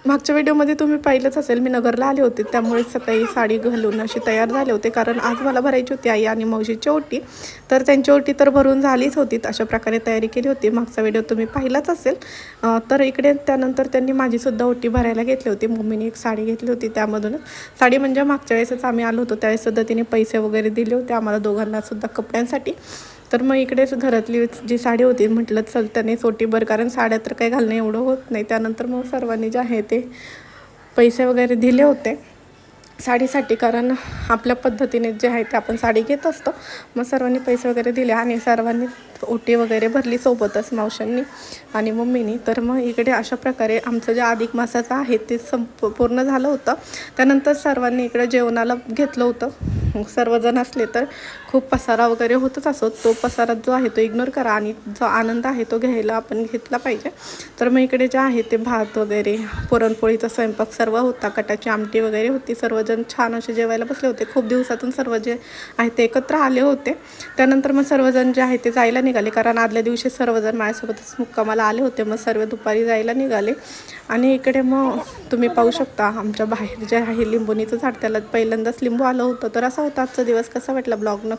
मागच्या व्हिडिओमध्ये तुम्ही पाहिलंच असेल, मी नगरला आले होते, त्यामुळे सकाळी साडी घालून अशी तयार झाले होते, कारण आज मला भरायची होती आई आणि मावशीची ओटी. तर त्यांची ओटी तर भरून झालीच होती. अशा प्रकारे तयारी केली होती. मागचा व्हिडिओ तुम्ही पाहिलाच असेल. तर इकडे त्यानंतर त्यांनी माझीसुद्धा ओटी भरायला घेतली होती. मम्मीने एक साडी घेतली होती, त्यामधूनच साडी म्हणजे मागच्या वेळेसच आम्ही आलो होतो त्यावेळेससुद्धा तिने पैसे वगैरे दिले होते आम्हाला दोघांनासुद्धा कपड्यांसाठी. तर मग इकडेच घरातली जी साडी होती म्हटलं चल त्याने ओटीभर, कारण साड्या तर काही घालणं एवढं होत नाही. त्यानंतर मग सर्वांनी जे आहे ते पैसे वगैरे दिले होते साडीसाठी, कारण आपल्या पद्धतीने जे आहे ते आपण साडी घेत असतो. मग सर्वांनी पैसे वगैरे दिले आणि सर्वांनी ओटी वगैरे भरली सोबतच मावशांनी आणि मम्मीनी. तर मग इकडे अशा प्रकारे आमचं जे अधिक मासाचं आहे ते पूर्ण झालं होतं. त्यानंतर सर्वांनी इकडे जेवणाला घेतलं होतं. सर्वजण असले तर खूप पसारा वगैरे होतच असतो. तो पसारा जो आहे तो इग्नोर करा आणि जो आनंद आहे तो घ्यायला आपण घेतला पाहिजे. तर मग इकडे जे आहे ते भात वगैरे, पुरणपोळीचा स्वयंपाक सर्व होता, कटाची आमटी वगैरे होती. सर्वजण छान असे जेवायला बसले होते. खूप दिवसातून सर्व जे आहे ते एकत्र आले होते. त्यानंतर मग सर्वजण जे आहे ते जायला निघाले, कारण आदल्या दिवशी सर्वजण माझ्यासोबतच मुक्कामाला आले होते. मग सर्व दुपारी जायला निघाले. आणि इकडे मग तुम्ही पाहू शकता आमच्या बाहेर जे आहे लिंबोणीचं झाड, त्याला पहिल्यांदाच लिंबू आलं होतं. तर असा होता आजचा दिवस. कसा वाटला ब्लॉग नक्की